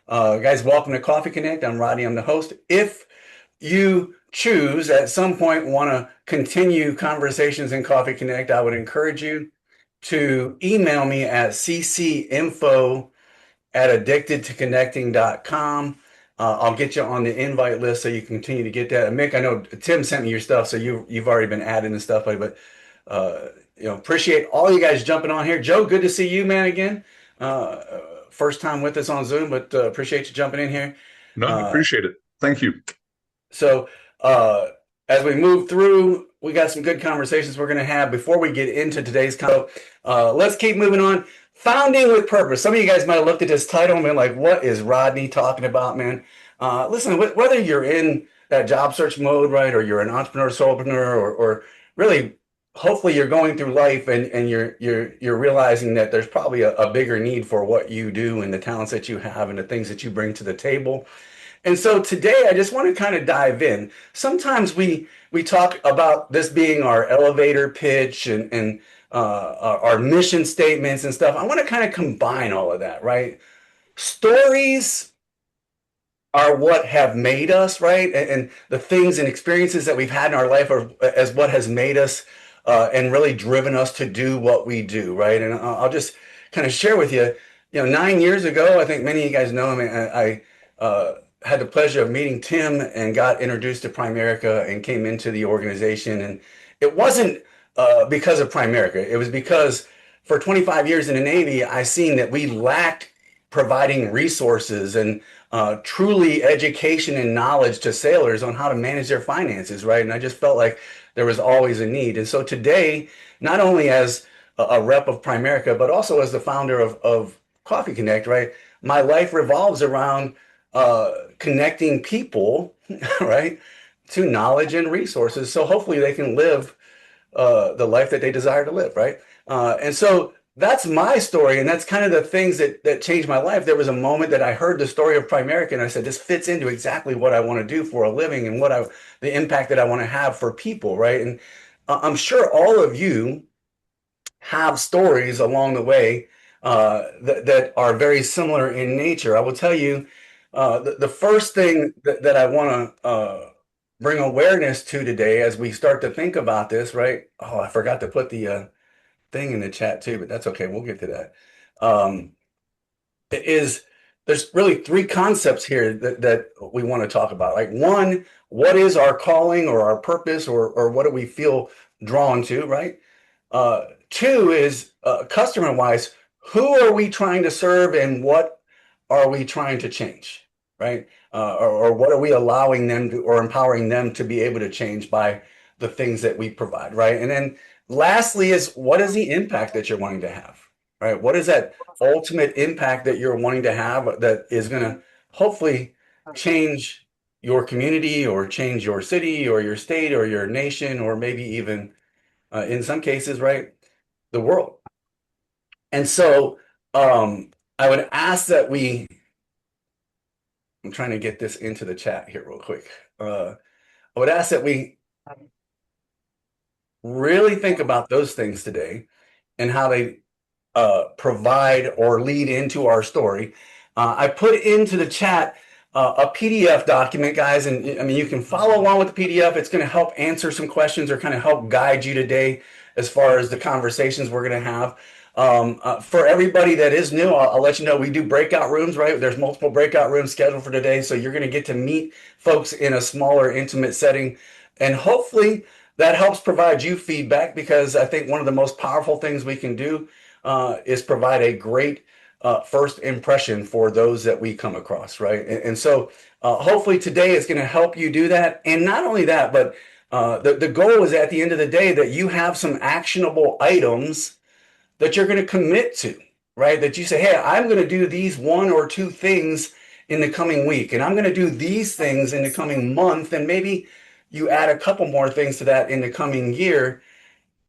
Guys, welcome to Coffee Connect. I'm Rodney. I'm the host. If you choose at some point want to continue conversations in Coffee Connect, I would encourage you to email me at ccinfo@addictedtoconnecting.com. I'll get you on the invite list so you can continue to get that. And Mick, I know Tim sent me your stuff, so you've already been added and stuff, but uh, appreciate all you guys jumping on here. Joe, good to see you, man, again. Uh, First time with us on Zoom, but appreciate you jumping in here. No, I Uh, appreciate it. Thank you. so, uh, as we move through, we got some good conversations we're going to have before we get into today's convo. Let's keep moving on. Founding with purpose. Some of you guys might have looked at this title and been like, what is Rodney talking about, man? Listen, whether you're in that job search mode, right, or you're an entrepreneur, solopreneur, or really, hopefully you're going through life and you're realizing that there's probably a bigger need for what you do and the talents that you have and the things that you bring to the table. And so today I just want to kind of dive in. Sometimes we talk about this being our elevator pitch and our mission statements and stuff. I want to kind of combine all of that, right? Stories are what have made us, right? And the things and experiences that we've had in our life are as what has made us and really driven us to do what we do, right? And I'll just kind of share with you, 9 years ago, I think many of you guys know him. I had the pleasure of meeting Tim and got introduced to Primerica and came into the organization. And it wasn't because of Primerica. It was because for 25 years in the Navy, I seen that we lacked providing resources and truly education and knowledge to sailors on how to manage their finances, right? And I just felt like there was always a need. And so today, not only as a rep of Primerica, but also as the founder of Coffee Connect, right? My life revolves around connecting people, right, to knowledge and resources. So hopefully they can live the life that they desire to live, right? And so that's my story, and that's kind of the things that changed my life. There was a moment that I heard the story of Primerica, and I said, "This fits into exactly what I want to do for a living, and the impact that I want to have for people." Right? And I'm sure all of you have stories along the way that are very similar in nature. I will tell you, the first thing that I want to bring awareness to today, as we start to think about this, right? Oh, I forgot to put the thing in the chat too, but that's okay. We'll get to that. Um, is there's really three concepts here that we want to talk about. Like one, what is our calling or our purpose or what do we feel drawn to, right? Two is customer wise, who are we trying to serve and what are we trying to change, right? Or what are we allowing them to or empowering them to be able to change by the things that we provide, right? And then lastly is what is the impact that you're wanting to have, right? What is that ultimate impact that you're wanting to have that is going to hopefully change your community or change your city or your state or your nation or maybe even in some cases, right, the world. And so I would ask that I'm trying to get this into the chat here real quick. I would ask that we really think about those things today and how they provide or lead into our story. I put into the chat a PDF document, guys, and I mean, you can follow along with the PDF. It's going to help answer some questions or kind of help guide you today as far as the conversations we're going to have. For everybody that is new, I'll let you know we do breakout rooms, right? There's multiple breakout rooms scheduled for today. So you're going to get to meet folks in a smaller, intimate setting. And hopefully that helps provide you feedback because I think one of the most powerful things we can do is provide a great first impression for those that we come across, right? And so hopefully today is going to help you do that. And not only that, but the goal is at the end of the day that you have some actionable items that you're going to commit to, right? That you say, hey, I'm going to do these one or two things in the coming week, and I'm going to do these things in the coming month, and maybe you add a couple more things to that in the coming year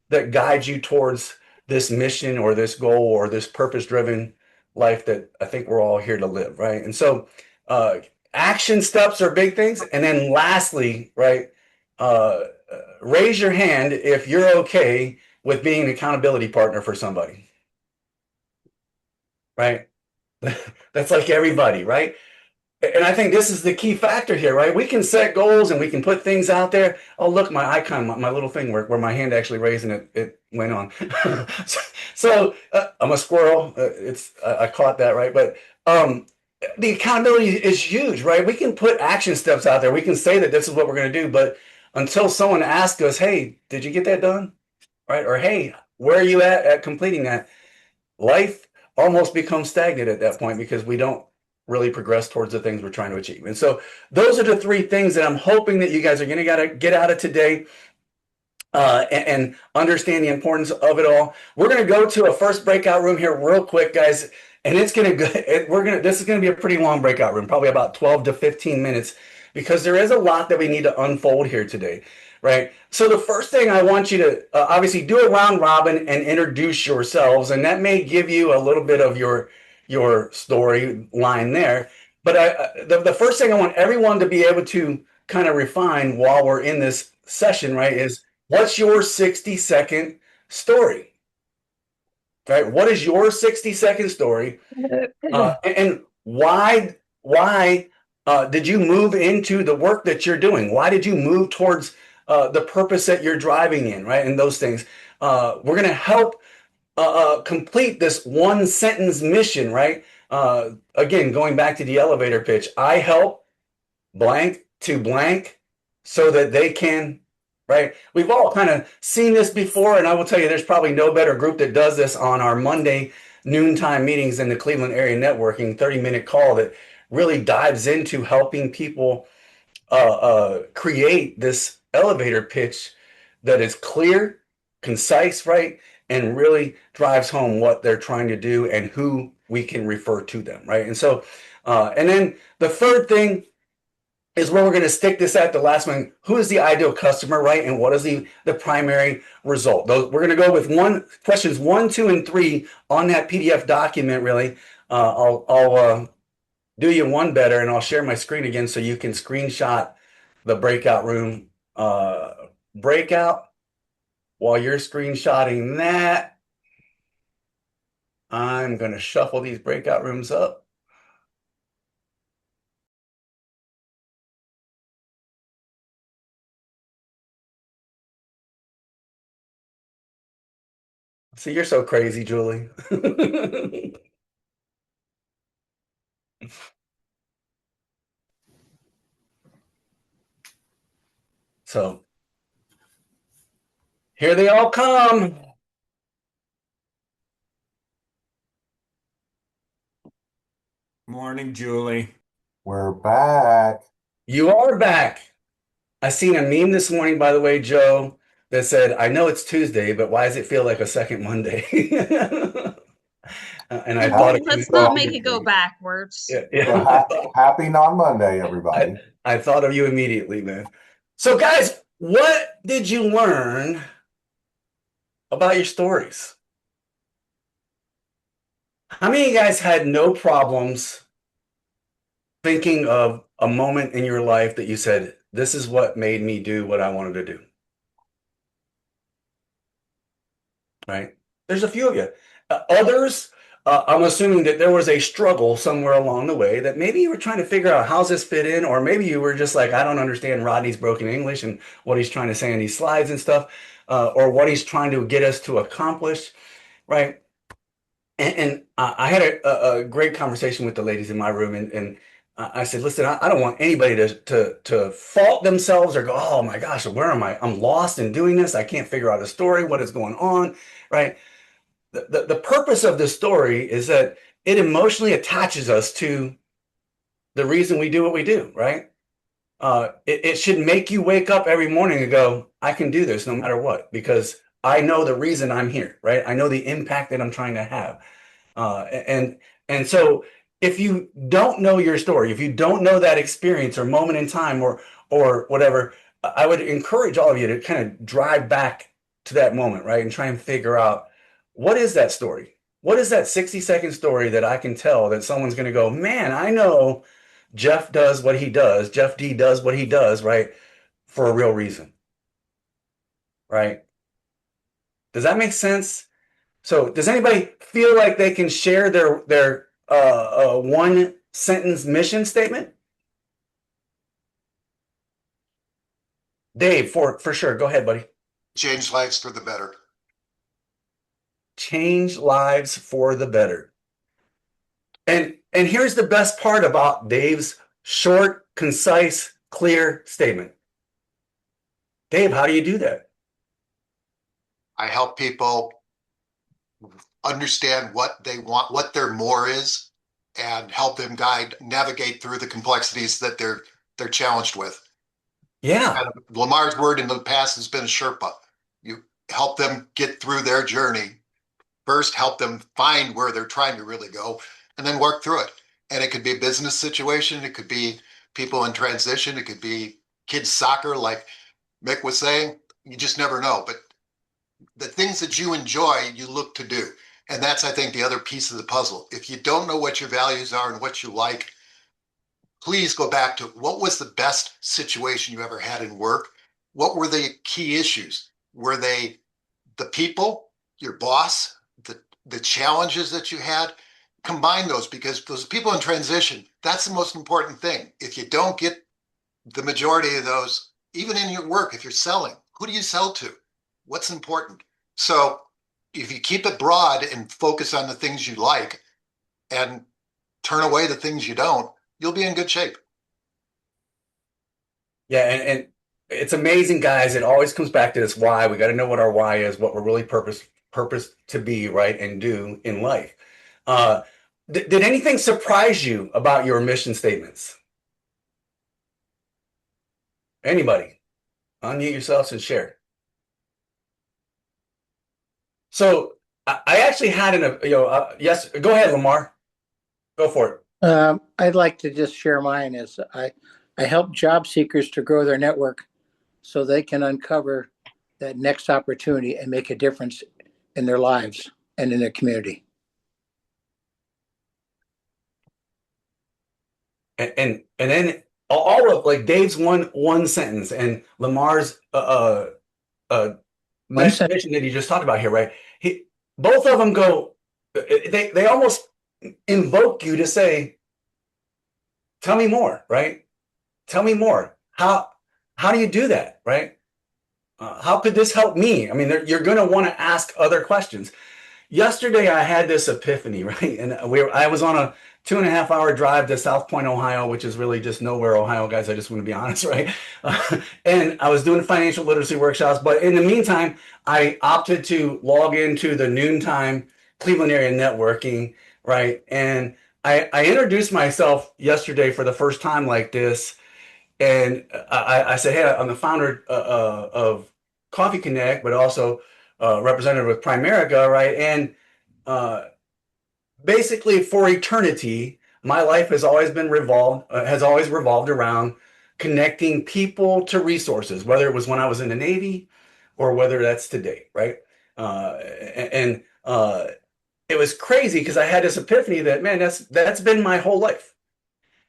that guide you towards this mission or this goal or this purpose driven life that I think we're all here to live, right? And so action steps are big things. And then lastly, right, raise your hand if you're okay with being an accountability partner for somebody, right? That's like everybody, right? And I think this is the key factor here, right? We can set goals and we can put things out there. Oh, look, my icon, my little thing where my hand actually raised and it went on. So, I'm a squirrel. I caught that, right? But um, the accountability is huge, right? We can put action steps out there. We can say that this is what we're going to do, but until someone asks us, "Hey, did you get that done?" Right? Or, "Hey, where are you at completing that?" Life almost becomes stagnant at that point because we don't really progress towards the things we're trying to achieve. And so those are the three things that I'm hoping that you guys are going to gotta get out of today. And understand the importance of it all. We're going to go to a first breakout room here real quick, guys, and it's going to go. This is going to be a pretty long breakout room, probably about 12 to 15 minutes, because there is a lot that we need to unfold here today, right? So the first thing I want you to obviously do a round robin and introduce yourselves, and that may give you a little bit of your story line there. But the first thing I want everyone to be able to kind of refine while we're in this session, right, is what's your 60-second story? Right? What is your 60-second story? And why did you move into the work that you're doing? Why did you move towards the purpose that you're driving in, right? And those things. We're going to help complete this one sentence mission, right? Again, going back to the elevator pitch, I help blank to blank so that they can, right? We've all kind of seen this before, and I will tell you, there's probably no better group that does this on our Monday noontime meetings than the Cleveland Area Networking 30-minute call that really dives into helping people create this elevator pitch that is clear, concise, right? And really drives home what they're trying to do and who we can refer to them, right? And so, and then the third thing is where we're going to stick this at the last one. Who is the ideal customer, right? And what is the primary result? Those, we're going to go with questions 1, 2, and 3 on that PDF document, really. I'll do you one better and I'll share my screen again so you can screenshot the breakout room breakout. While you're screenshotting that, I'm going to shuffle these breakout rooms up. See, you're so crazy, Julie. So here they all come. Morning, Julie. We're back. You are back. I seen a meme this morning, by the way, Joe, that said, I know it's Tuesday, but why does it feel like a second Monday? And I thought Happy, of you Let's not so, make it go immediately. backwards. Yeah, yeah. so happy non-Monday, everybody. I thought of you immediately, man. So, guys, what did you learn about your stories? How many of you guys had no problems thinking of a moment in your life that you said, this is what made me do what I wanted to do? Right? There's a few of you. Others, I'm assuming that there was a struggle somewhere along the way that maybe you were trying to figure out how's this fit in, or maybe you were just like, I don't understand Rodney's broken English and what he's trying to say in these slides and stuff, or what he's trying to get us to accomplish, right? And I had a great conversation with the ladies in my room, and I said, listen, I don't want anybody to fault themselves or go, oh my gosh, where am I? I'm lost in doing this. I can't figure out a story. What is going on, right? The purpose of the story is that it emotionally attaches us to the reason we do what we do, right? It should make you wake up every morning and go, I can do this no matter what, because I know the reason I'm here, right? I know the impact that I'm trying to have. And so if you don't know your story, if you don't know that experience or moment in time or whatever, I would encourage all of you to kind of drive back to that moment, right? And try and figure out what is that story? What is that 60-second story that I can tell that someone's going to go, man, I know Jeff does what he does, Jeff D does what he does, right? For a real reason, right? Does that make sense? So does anybody feel like they can share their one sentence mission statement? Dave, for sure. Go ahead, buddy. Change lives for the better. Change lives for the better. And here's the best part about Dave's short, concise, clear statement. Dave, how do you do that? I help people understand what they want, what their more is, and help them navigate through the complexities that they're challenged with. Yeah. And Lamar's word in the past has been a Sherpa. You help them get through their journey. First, help them find where they're trying to really go, and then work through it. And it could be a business situation. It could be people in transition. It could be kids soccer, like Mick was saying. You just never know. But the things that you enjoy, you look to do. And that's, I think, the other piece of the puzzle. If you don't know what your values are and what you like, please go back to what was the best situation you ever had in work? What were the key issues? Were they the people, your boss, the challenges that you had? Combine those, because those people in transition, that's the most important thing. If you don't get the majority of those, even in your work, if you're selling, who do you sell to? What's important? So if you keep it broad and focus on the things you like and turn away the things you don't, you'll be in good shape. Yeah, and it's amazing, guys. It always comes back to this why. We got to know what our why is, what we're really purpose to be, right, and do in life. Uh, did anything surprise you about your mission statements? Anybody? Unmute yourselves and share. So I actually had yes, go ahead, Lamar. Go for it. I'd like to just share mine is I help job seekers to grow their network so they can uncover that next opportunity and make a difference in their lives and in their community. And then all of like Dave's one sentence and Lamar's mission that he just talked about here, right? Both of them go. They almost invoke you to say, "Tell me more," right? Tell me more. How do you do that, right? How could this help me? I mean, you're going to want to ask other questions. Yesterday, I had this epiphany, right? And I was on a 2.5 hour drive to South Point, Ohio, which is really just nowhere, Ohio, guys. I just want to be honest, right? And I was doing financial literacy workshops, but in the meantime, I opted to log into the noontime Cleveland area networking, right? And I introduced myself yesterday for the first time like this, and I said, "Hey, I'm the founder of Coffee Connect, but also representative with Primerica, right?" And uh, basically, for eternity, my life has always revolved around connecting people to resources, whether it was when I was in the Navy or whether that's today, right? And it was crazy because I had this epiphany that, man, that's been my whole life.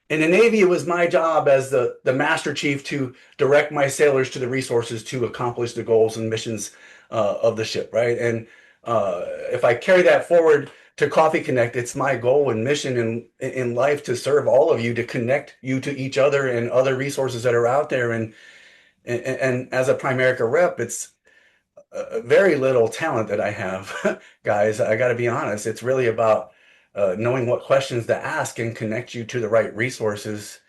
In the Navy, it was my job as the master chief to direct my sailors to the resources to accomplish the goals and missions of the ship, right? And if I carry that forward to Coffee Connect, it's my goal and mission in life to serve all of you, to connect you to each other and other resources that are out there. And as a Primerica rep, it's very little talent that I have, guys. I got to be honest. It's really about knowing what questions to ask and connect you to the right resources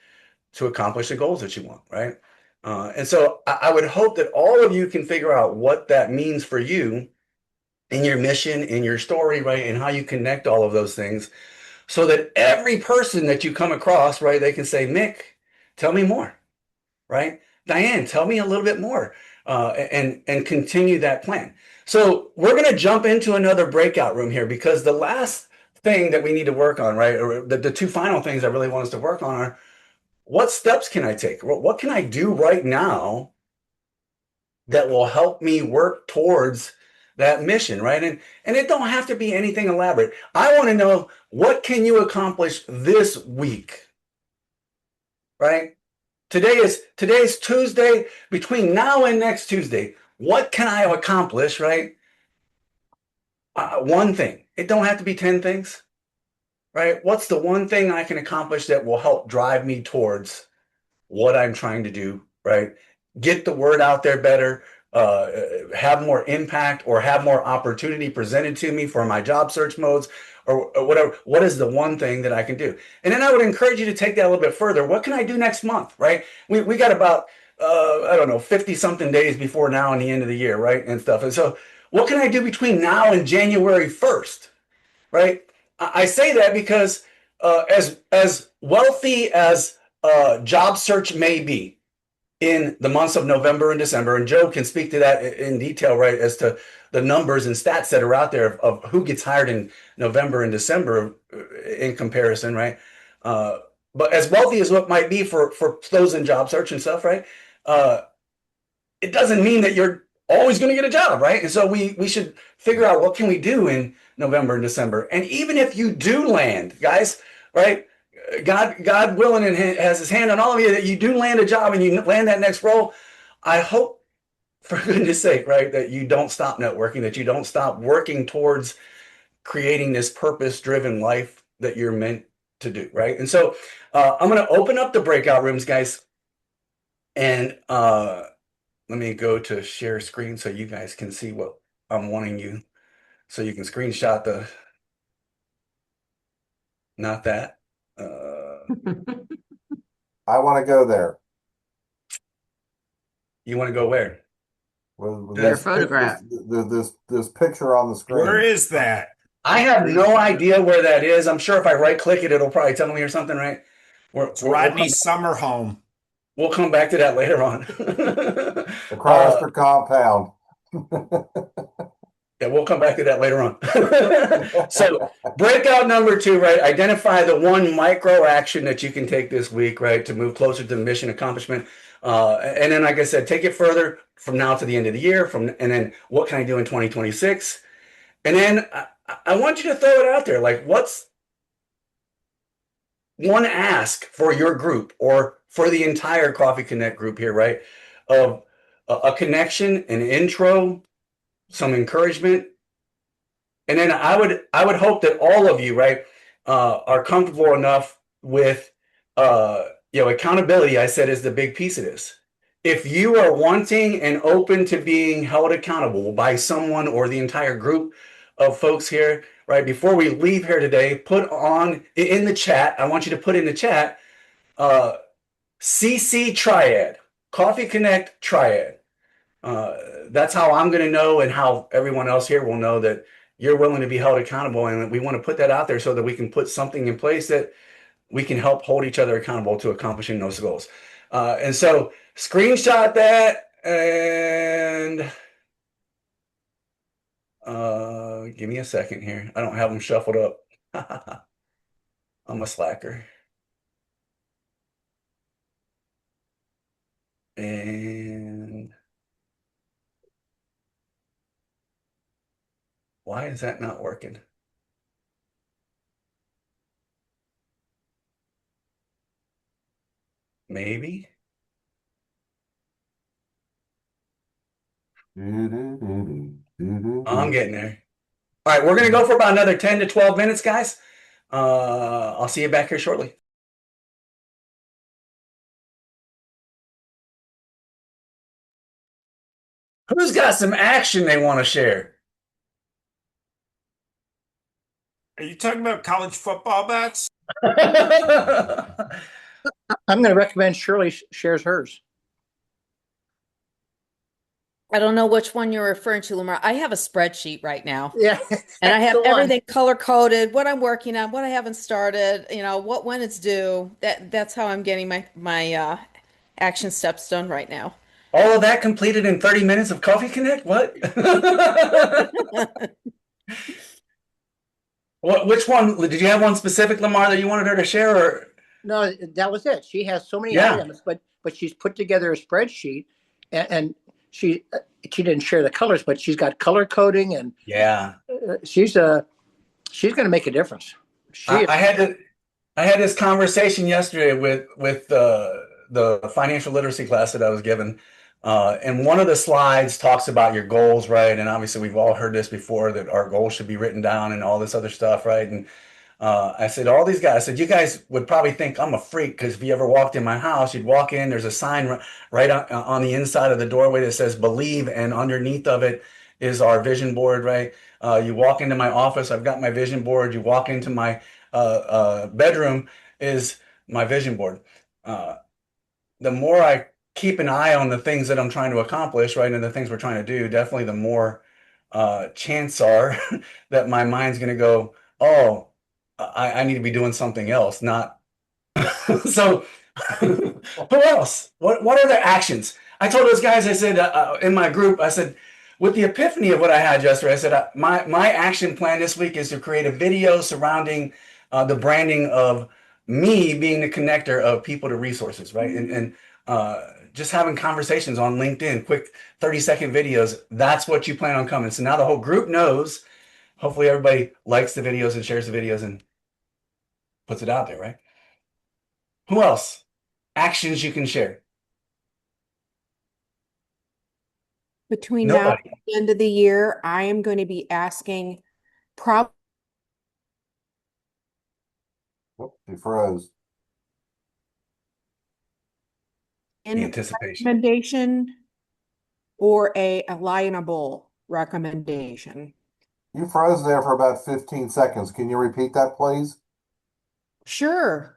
to accomplish the goals that you want, right? And so I would hope that all of you can figure out what that means for you in your mission, in your story, right? And how you connect all of those things so that every person that you come across, right, they can say, "Mick, tell me more," right? "Diane, tell me a little bit more," and continue that plan. So we're going to jump into another breakout room here because the last thing that we need to work on, right, or the two final things I really want us to work on are what steps can I take? What can I do right now that will help me work towards that mission, right? And it don't have to be anything elaborate. I want to know, what can you accomplish this week, right? Today's Tuesday. Between now and next Tuesday, what can I accomplish, right? One thing. It don't have to be 10 things. right? What's the one thing I can accomplish that will help drive me towards what I'm trying to do, right? Get the word out there better, have more impact or have more opportunity presented to me for my job search modes or whatever. What is the one thing that I can do? And then I would encourage you to take that a little bit further. What can I do next month, right? We got about, I don't know, 50 something days before now and the end of the year, right? And stuff. And so what can I do between now and January 1st, right? I say that because as wealthy as job search may be in the months of November and December, and Joe can speak to that in detail, right, as to the numbers and stats that are out there of who gets hired in November and December in comparison, right? Uh, but as wealthy as what might be for those in job search and stuff, right? Uh, it doesn't mean that you're always going to get a job, right? And so we should figure out what can we do in November and December. And even if you do land, guys, right? God willing and has his hand on all of you that you do land a job and you land that next role. I hope, for goodness sake, right, that you don't stop networking, that you don't stop working towards creating this purpose-driven life that you're meant to do, right? And so I'm going to open up the breakout rooms, guys, and let me go to share screen so you guys can see what I'm wanting you, so you can screenshot the, not that. I want to go there. You want to go where? With Your this, photograph. this picture on the screen. Where is that? I have no idea where that is. I'm sure if I right click it, it'll probably tell me or something, right? It's Rodney's summer home. We'll come back to that later on. The Chrysler compound. Yeah, we'll come back to that later on. So breakout number 2, right? Identify the one micro action that you can take this week, right, to move closer to mission accomplishment. And then, like I said, take it further from now to the end of the year. And then what can I do in 2026? And then I want you to throw it out there. Like, what's one ask for your group or for the entire Coffee Connect group here, right? Of a connection, an intro, some encouragement. And then I would hope that all of you, right, are comfortable enough with, accountability, I said, is the big piece of this. If you are wanting and open to being held accountable by someone or the entire group of folks here, right, before we leave here today, put on in the chat, I want you to put in the chat, CC Triad, Coffee Connect Triad. That's how I'm going to know and how everyone else here will know that you're willing to be held accountable. And we want to put that out there so that we can put something in place that we can help hold each other accountable to accomplishing those goals. And so screenshot that and give me a second here. I don't have them shuffled up. I'm a slacker. And why is that not working? Maybe. I'm getting there. All right, we're going to go for about another 10 to 12 minutes, guys. I'll see you back here shortly. Who's got some action they want to share? Are you talking about college football bets? I'm going to recommend Shirley shares hers. I don't know which one you're referring to, Lamar. I have a spreadsheet right now. Yeah. And I have the one. everything color coded, what I'm working on, what I haven't started, when it's due. That's how I'm getting my action steps done right now. All of that completed in 30 minutes of Coffee Connect? What? Which one? Did you have one specific, Lamar, that you wanted her to share? Or No, that was it. She has so many Yeah. items, but she's put together a spreadsheet, and she didn't share the colors, but she's got color coding, and yeah, she's going to make a difference. I had this conversation yesterday with the financial literacy class that I was given, and one of the slides talks about your goals, right? And obviously, we've all heard this before, that our goals should be written down and all this other stuff, right? And I said, all these guys, I said, you guys would probably think I'm a freak because if you ever walked in my house, you'd walk in, there's a sign right on the inside of the doorway that says believe, and underneath of it is our vision board, right? You walk into my office, I've got my vision board. You walk into my bedroom is my vision board. Uh, the more I keep an eye on the things that I'm trying to accomplish, right, and the things we're trying to do, definitely the more chance are that my mind's going to go, oh, I need to be doing something else, not so. Who else? What are their actions? I told those guys, I said in my group, I said, with the epiphany of what I had yesterday, I said my action plan this week is to create a video surrounding the branding of me being the connector of people to resources, right? And just having conversations on LinkedIn, quick 30-second videos. That's what you plan on coming. So now the whole group knows. Hopefully everybody likes the videos and shares the videos and puts it out there, right? Who else? Actions you can share. Between now and Nobody. the end of the year, I am going to be asking probably Whoop, he froze. The an anticipation. recommendation or a alignable recommendation. You froze there for about 15 seconds. Can you repeat that, please? Sure.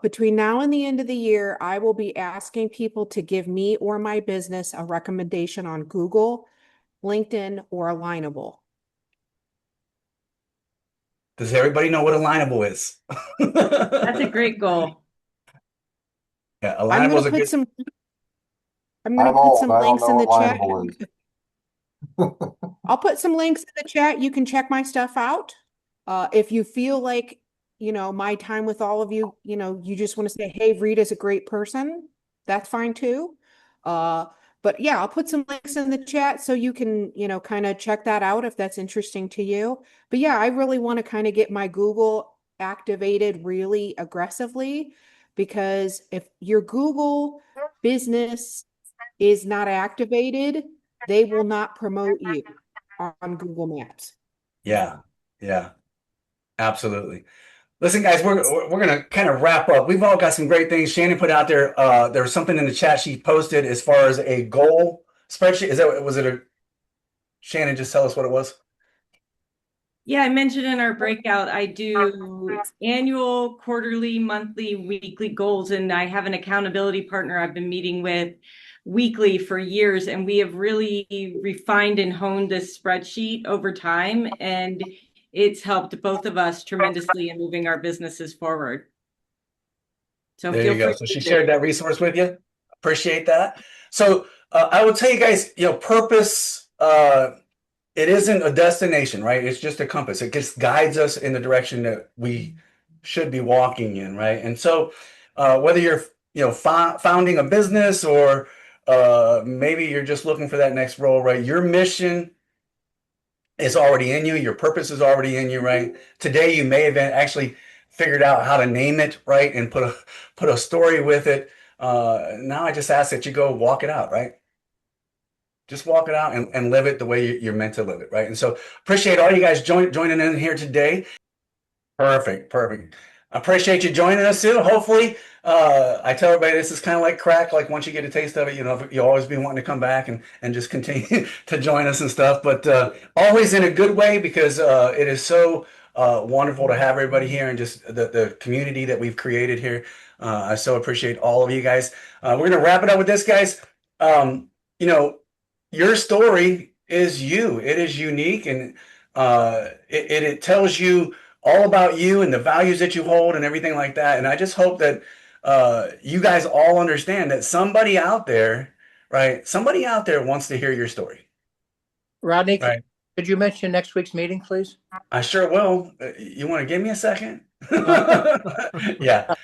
Between now and the end of the year, I will be asking people to give me or my business a recommendation on Google, LinkedIn, or Alignable. Does everybody know what alignable is? That's a great goal. Yeah, I'm alignable going is to a put good. some I'm going I'm to put old. some I don't links know in the what chat. lineable is. I'll put some links in the chat. You can check my stuff out. If you feel like, my time with all of you, you just want to say, hey, Rita's a great person, that's fine too. But yeah, I'll put some links in the chat so you can, kind of check that out if that's interesting to you. But yeah, I really want to kind of get my Google activated really aggressively, because if your Google business is not activated, they will not promote you on Google Maps. Yeah, yeah, absolutely. Listen, guys, we're gonna kind of wrap up. We've all got some great things. Shannon put out there. There was something in the chat she posted as far as a goal spreadsheet. Was it a Shannon? Just tell us what it was. Yeah, I mentioned in our breakout, I do annual, quarterly, monthly, weekly goals, and I have an accountability partner I've been meeting with weekly for years, and we have really refined and honed this spreadsheet over time, and it's helped both of us tremendously in moving our businesses forward. So There feel you go. free So to she use it. shared that resource with you. Appreciate that. So I will tell you guys, purpose. It isn't a destination, right? It's just a compass. It just guides us in the direction that we should be walking in, right? And so, whether you're, founding a business or maybe you're just looking for that next role, right? Your mission is already in you. Your purpose is already in you, right? Today, you may have actually figured out how to name it, right, and put a story with it. Now, I just ask that you go walk it out, right? Just walk it out and live it the way you're meant to live it, right? And so appreciate all you guys joining in here today. Perfect. I appreciate you joining us too. Hopefully, I tell everybody this is kind of like crack. Like once you get a taste of it, you always be wanting to come back and just continue to join us and stuff. But always in a good way, because it is so wonderful to have everybody here and just the community that we've created here. I so appreciate all of you guys. We're gonna wrap it up with this, guys. You know, your story is you. It is unique, and it tells you all about you and the values that you hold and everything like that. And I just hope that you guys all understand that somebody out there, right? Somebody out there wants to hear your story, Rodney, right? could you mention next week's meeting, please? I sure will. You want to give me a second? Yeah.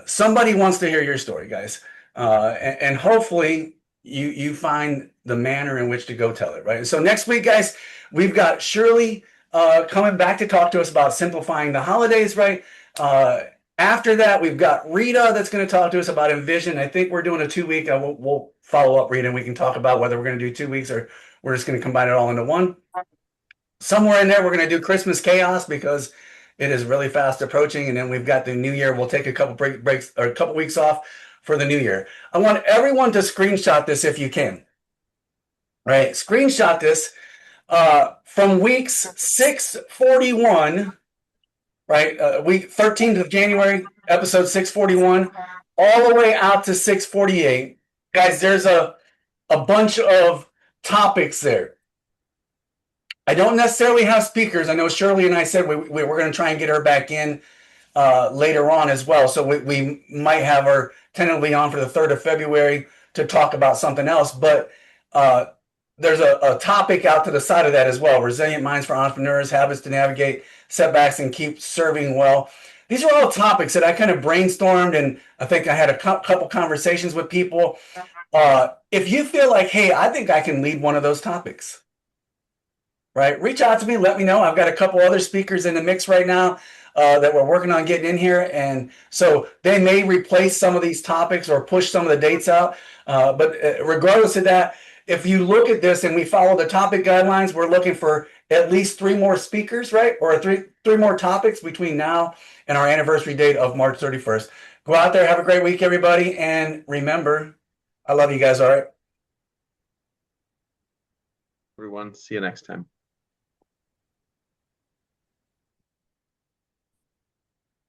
Somebody wants to hear your story, guys. And hopefully you find the manner in which to go tell it, right? And so next week, guys, we've got Shirley coming back to talk to us about simplifying the holidays, right? After that, we've got Rita that's going to talk to us about Envision. I think we're doing a 2 week. We'll follow up, Rita, and we can talk about whether we're going to do 2 weeks or we're just going to combine it all into one. Somewhere in there, we're going to do Christmas Chaos because, It is really fast approaching, and then we've got the new year. We'll take a couple breaks or a couple weeks off for the new year. I want everyone to screenshot this if you can. Right? Screenshot this from weeks 641, right? Week 13th of January, episode 641, all the way out to 648. Guys, there's a bunch of topics there. I don't necessarily have speakers. I know Shirley and I said we're going to try and get her back in later on as well. So we might have her tentatively on for the 3rd of February to talk about something else. But there's a topic out to the side of that as well. Resilient minds for entrepreneurs, habits to navigate setbacks and keep serving well. These are all topics that I kind of brainstormed, and I think I had a couple conversations with people. If you feel like, hey, I think I can lead one of those topics, right? Reach out to me, let me know. I've got a couple other speakers in the mix right now that we're working on getting in here. And so they may replace some of these topics or push some of the dates out. But regardless of that, if you look at this and we follow the topic guidelines, we're looking for at least 3 more speakers, right? Or three more topics between now and our anniversary date of March 31st. Go out there, have a great week, everybody. And remember, I love you guys, all right? Everyone, see you next time.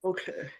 Okay.